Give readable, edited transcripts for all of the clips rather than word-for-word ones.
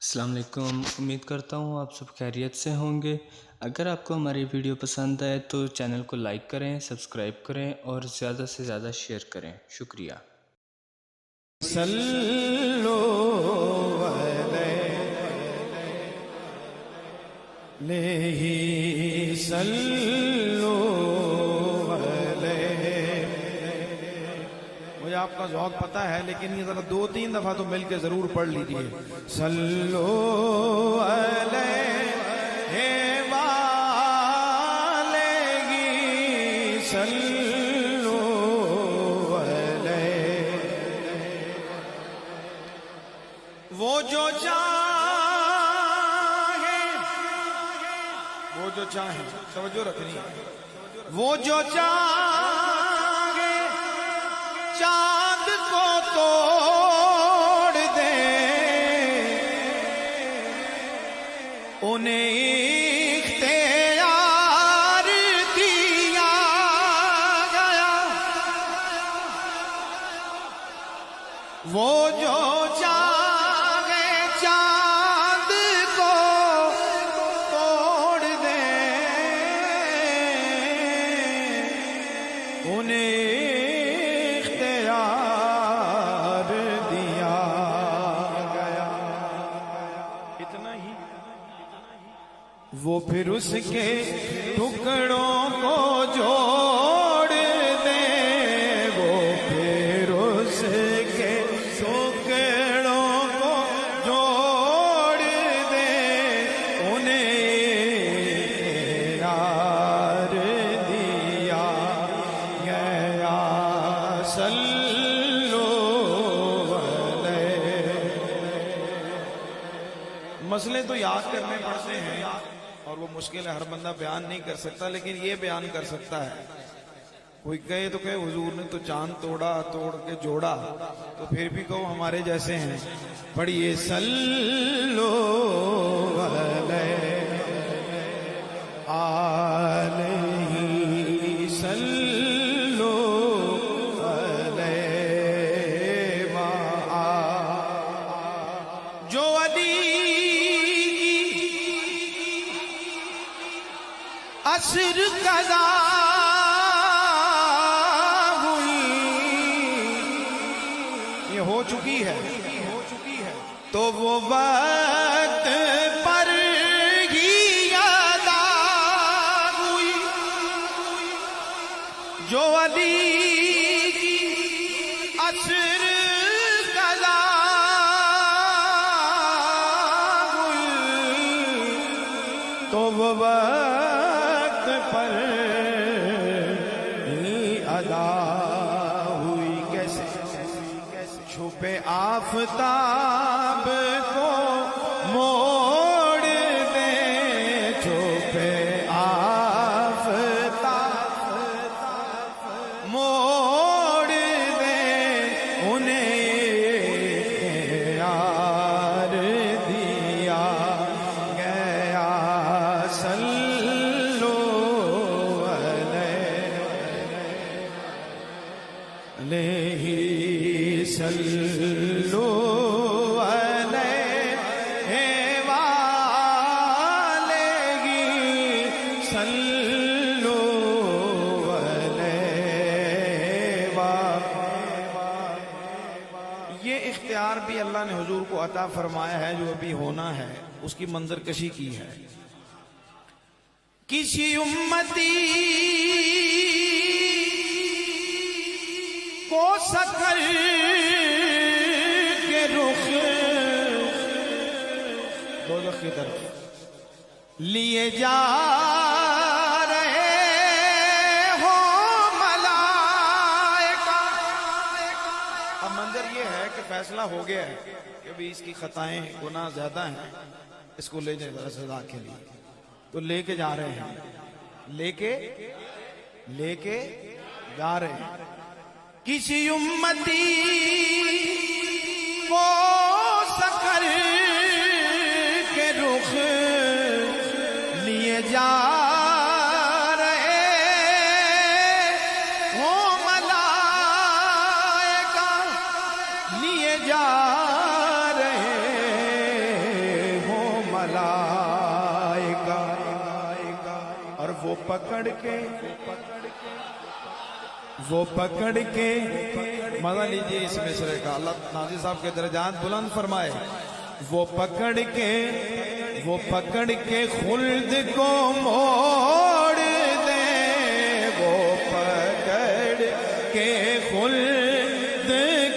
السلام علیکم، امید کرتا ہوں آپ سب خیریت سے ہوں گے۔ اگر آپ کو ہماری ویڈیو پسند آئے تو چینل کو لائک کریں، سبسکرائب کریں اور زیادہ سے زیادہ شیئر کریں۔ شکریہ۔ صلو علیہ صلو علیہ۔ مجھے آپ کا ذوق پتہ ہے لیکن یہ ذرا 2-3 دفعہ تو مل کے ضرور پڑھ لیجئے۔ صلو علیہ والہ صلو علیہ۔ وہ جو چاہیں توجہ رکھنی ہے، وہ جو چاہے چاند کو توڑ دے، انہیں اختیار دیا گیا۔ وہ جو چاہے چاند کو توڑ دے، انہیں اختیار دیا گیا۔ اتنا ہی وہ پھر اس کے ٹکڑوں کو جوڑ دے، وہ پھر اس کے ٹکڑوں کو جوڑ دے، انہیں اختیار دیا گیا۔ صلو علیہ۔ مسئلے تو یاد کرنے پڑتے ہیں اور وہ مشکل ہے، ہر بندہ بیان نہیں کر سکتا، لیکن یہ بیان کر سکتا ہے۔ کوئی کہے تو کہے حضور نے تو چاند توڑا، توڑ کے جوڑا، تو پھر بھی کہو ہمارے جیسے ہیں۔ پڑھیے صلو علیہ آلہ صلو علیہ وآلہ۔ جو علی عصر قضا ہوئی، یہ ہو چکی ہے تو وہ وقت پر ہی ادا ہوئی۔ جو علی کی عصر قضا ہوئی تو وہ وقت پر ہی ادا ہوئی۔ کیسے؟ چھپے آفتاب کو موڑ دے، چھپے آفتاب موڑ دے، انہیں اختیار دیا گیا۔ صلو علیہ صلو علیہ والہ صلو علیہ والہ۔ یہ اختیار بھی اللہ نے حضور کو عطا فرمایا ہے، جو ابھی ہونا ہے اس کی منظر کشی کی ہے۔ کسی امتی کو سکر کے رخ دوزخ کی طرف لیے جا رہے ہو ملائکہ۔ اب منظر یہ ہے کہ فیصلہ ہو گیا ہے کہ ابھی اس کی خطائیں گناہ زیادہ ہیں، اس کو لے جائے ذرا سزا کے لیے، تو لے کے جا رہے ہیں، لے کے جا رہے ہیں۔ کسی امتی کو سکر کے رخ لیے جا رہے ہو ملائکہ، لیے جا رہے लाएगा और वो पकड़ के मजा लीजिए इस मिसरे का। अल्लाह नाज़ी साहब के दर्जात बुलंद फरमाए। वो पकड़ के खुल्द को मोड़ दे, वो पकड़ के खुल्द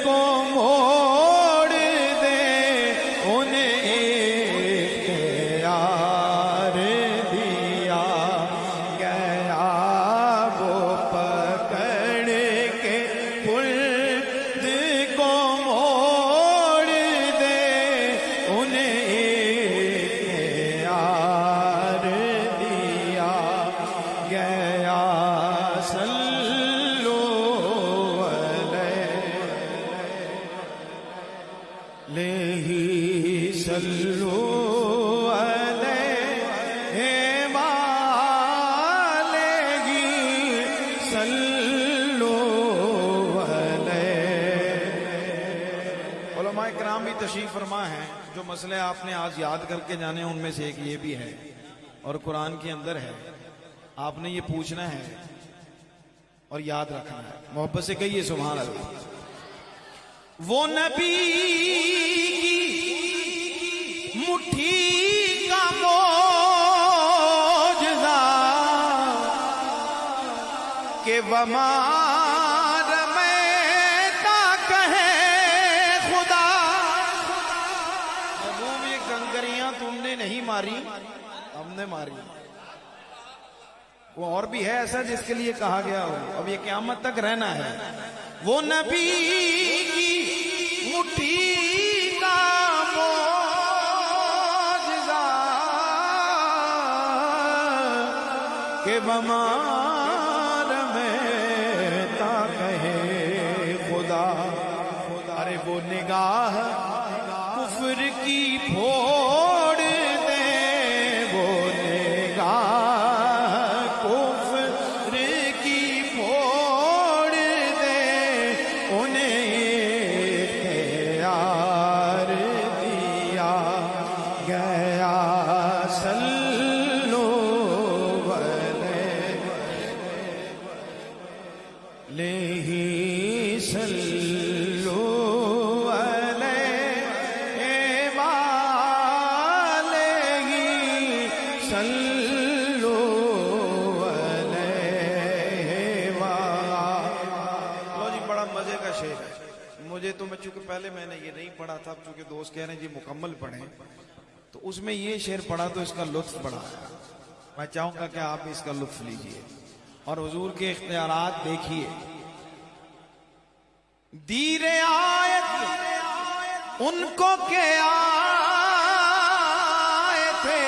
को मोड़ दे, उन्हें इख्तियार दिया गया। वो पकड़ के खुल्द को मोड़ दे, उन्हें इख्तियार दिया गया। सल्लु अलैहि सल्लु अलैहि वालैहि सल्लु अलैहि। उलमाए किराम भी तशरीफ फरमा हैं। जो मसले आपने आज याद करके जाने उनमें से एक ये भी है और कुरान के अंदर है। आपने ये पूछना है और याद रखना है। मोहब्बत से कहिए सुभान अल्लाह। वो नबी की मुट्ठी का मौजज़ा के वमार में ता कहे खुदा। महबूब ये कंकरियां तुमने नहीं मारी, हमने मारी। वो और भी है ऐसा जिसके लिए कहा गया हो, अब ये क़यामत तक रहना है। वो नबी की मुट्ठी का मौजज़ा के बमार में ता कहे खुदा। अरे वो निगाह कुफ्र की फोड़ दे, वो निगाह कुफ्र की फोड़ दे, उन्हें इख्तियार दिया गया। सल्लु अलैहि सल्लु अलैहि वालैहि सल्लु अलैहि वालैहि। लो जी, बड़ा मजे का शेर है। मुझे तो मैं चूंकि पहले मैंने ये नहीं पढ़ा था, चूंकि दोस्त कह रहे हैं जी मुकम्मल पढ़ें, तो उसमें ये शेर पढ़ा तो इसका लुत्फ बड़ा है। मैं चाहूंगा कि आप इसका लुत्फ लीजिए और हुजूर के इख्तियारात देखिए। दीरे आयत उनको के आए थे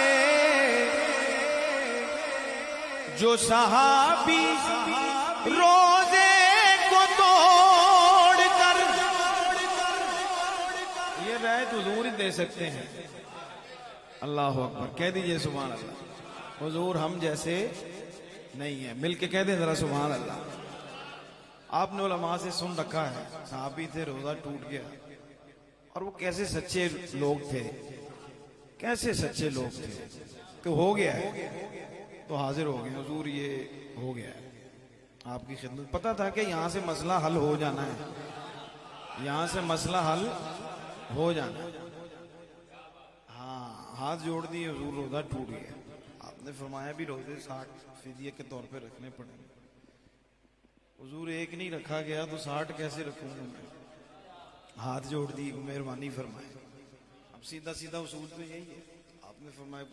जो सहाबी रोजे को तोड़ कर। ये रायत हुजूर ही दे सकते हैं। अल्लाह अकबर, कह दीजिए सुभान अल्लाह। हुजूर हम जैसे नहीं है, मिल के कह दे जरा सुभान अल्लाह। आपने उलमा से सुन रखा है, सहाबी थे, रोजा टूट गया, और वो कैसे सच्चे लोग थे, कैसे सच्चे लोग थे। तो हो गया है तो हाजिर हो गए हुजूर, ये हो गया है आपकी खिदमत। पता था कि यहाँ से मसला हल हो जाना है, यहाँ से मसला हल हो जाना है। हाँ, हाथ जोड़ दिए हुजूर, रोजा टूट गया। आपने फरमाया भी रोजे 60 फिदिये के तौर पे रखने पड़ेंगे। हुजूर एक नहीं रखा गया तो 60 कैसे रखूंगा मैं? हाथ जोड़ दी, मेहरबानी फरमाए। अब सीधा सीधा उसूल तो यही है। आपने फरमाया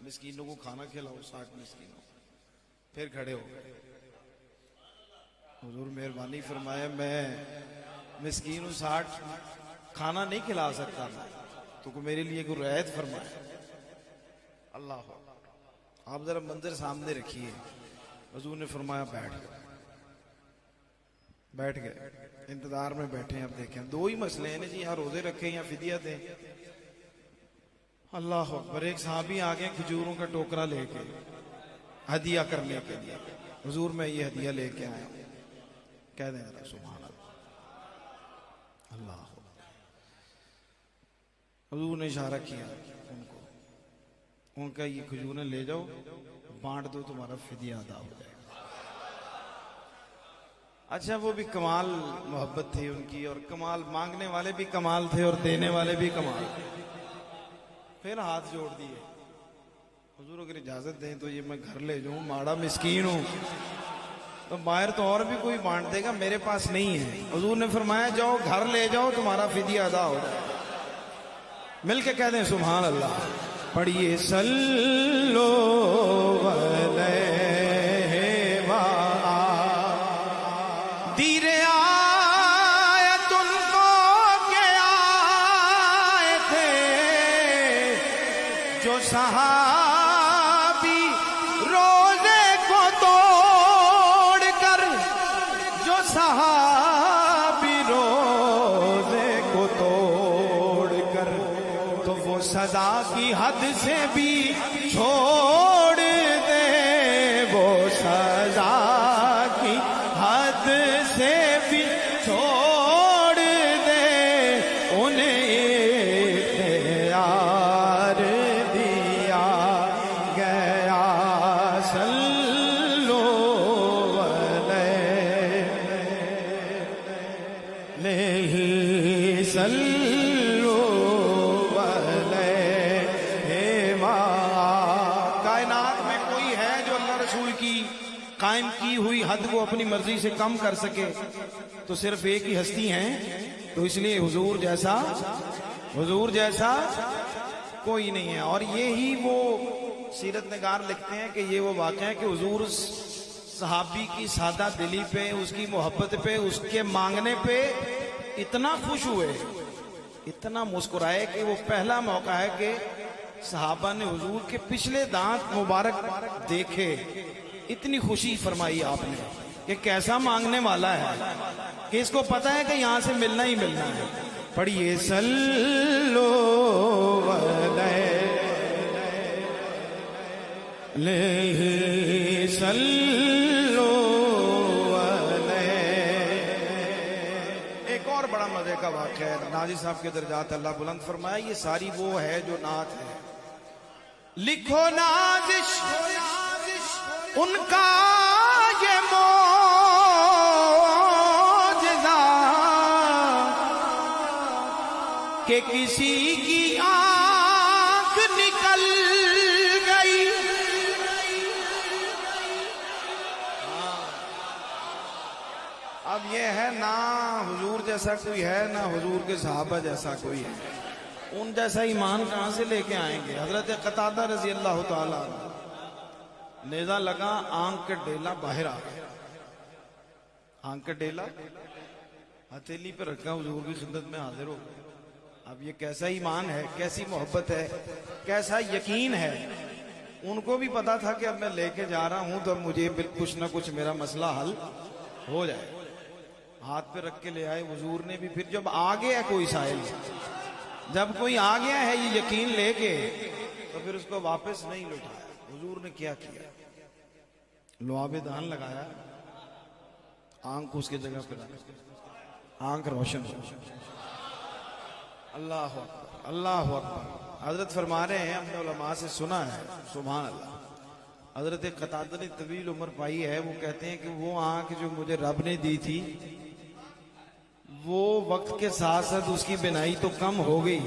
मिस्कीनों को खाना खिलाओ, 60 मिस्कीनों। फिर खड़े हो गए। हुजूर मेहरबानी फरमाया, मैं मिस्कीनों 60 खाना नहीं खिला सकता था, तो मेरे लिए कोई रियायत फरमाए। अल्लाह, आप जरा मंजर सामने रखिए। हुजूर ने फरमाया बैठ गए, इंतजार में बैठे। अब देखें दो ही मसले हैं जी, यहाँ रोजे रखे या फिदिया दें। अल्लाह अकबर। एक साहबी आ गए खजूरों का टोकरा लेके हदिया करने के लिए। हुजूर मैं ये हदिया लेके आया, कह दें जरा सुभान अल्लाह। हुजूर ने इशारा किया उनको, उनका ये खजूरें ले जाओ, बांट दो, तुम्हारा फिदिया अदा हो जाएगा। अच्छा, वो भी कमाल मोहब्बत थी उनकी, और कमाल मांगने वाले भी कमाल थे और देने वाले भी कमाल। फिर हाथ जोड़ दिए, हुजूर अगर इजाजत दें तो ये मैं घर ले जाऊं, माड़ा मिस्कीन हूं, तो बाहर तो और भी कोई बांट देगा, मेरे पास नहीं है। हुजूर ने फरमाया जाओ घर ले जाओ, तुम्हारा फिदिया अदा हो जाएगा। मिलके कह दें सुभान अल्लाह। पढ़िए सल्लो अलैहि व दीरे आयत उनको के आए थे जो सहाबी रोजे को तोड़ कर, जो सहाबी रोजे को तोड़ कर, तो वो सजा की हद से भी छोड़ दे, वो सजा की हद से भी छोड़ दे, उन्हें इख्तियार दिया गया। सल्लो अलैहि सल्लो कायनात में कोई है जो अल्लाह रसूल की कायम की हुई हद को अपनी मर्जी से कम कर सके? तो सिर्फ एक ही हस्ती हैं, तो इसलिए हुजूर जैसा कोई नहीं है। और ये ही वो सीरत निगार लिखते हैं कि ये वो वाक़या है कि हुजूर सहाबी की सादा दिली पे, उसकी मोहब्बत पे, उसके मांगने पे इतना खुश हुए, इतना मुस्कुराए कि वो पहला मौका है कि सहाबा ने हुजूर के पिछले दांत मुबारक देखे। इतनी खुशी फरमाई आपने कि कैसा मांगने वाला है, कि इसको पता है कि यहां से मिलना ही मिलना है। पढ़िए सल्लो अलैहि सल्लो अलैहि। एक और बड़ा मजे का वाक़या है, नाजी साहब के दर्जात अल्लाह बुलंद फरमाया। ये सारी वो है जो नात है। लिखो नाजिश उनका ये मौजज़ा कि किसी की आंख निकल गई। अब ये है ना हुजूर जैसा कोई है, ना हुजूर के सहाबा जैसा कोई है। उन जैसा ईमान कहां से लेके आएंगे? हजरत कतादा रजी अल्लाह ताला, नेजा लगा, आंख का डेला बाहर आ गया। आंख का डेला हथेली पे रखा, हुजूर की खिदमत में हाजिर हो गए। अब ये कैसा ईमान है, कैसी मोहब्बत है, कैसा यकीन है। उनको भी पता था कि अब मैं लेके जा रहा हूं तो मुझे कुछ ना कुछ मेरा मसला हल हो जाए। हाथ पे रख के ले आए हुजूर ने भी। फिर जब आ गया कोई साहिल, जब कोई आ गया है ये यकीन लेके, तो फिर उसको वापस नहीं लौटाया। हुजूर ने क्या किया? लुआबे दान लगाया, आंख उसके जगह पे रखा, आंख रोशन हो। अल्लाह अकबर, अल्लाह अकबर। हजरत फरमा रहे हैं, हमने उलमा से सुना है, सुभान अल्लाह, हजरत कतादा ने तवील उम्र पाई है। वो कहते हैं कि वो आंख जो मुझे रब ने दी थी, वो वक्त के साथ साथ उसकी बिनाई तो कम हो गई,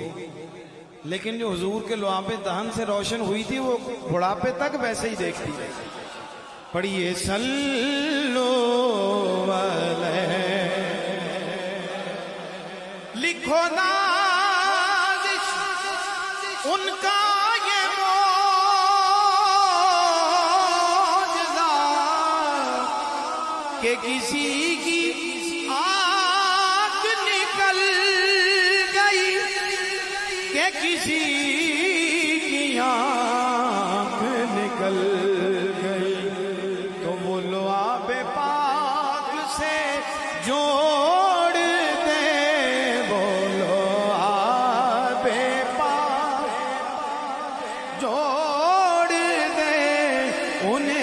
लेकिन जो हुजूर के लुआबे दहन से रोशन हुई थी, वो बुढ़ापे तक वैसे ही देखती है। पढ़िए सल्लो अलैहि, लिखो नाज़िश उनका ये मौजज़ा कि किसी की आंख निकल गई, कि किसी की आंख निकल गई, तो वो लुआबे पाक से जोड़ दे, वो लुआबे पाक जोड़ दे, उन्हें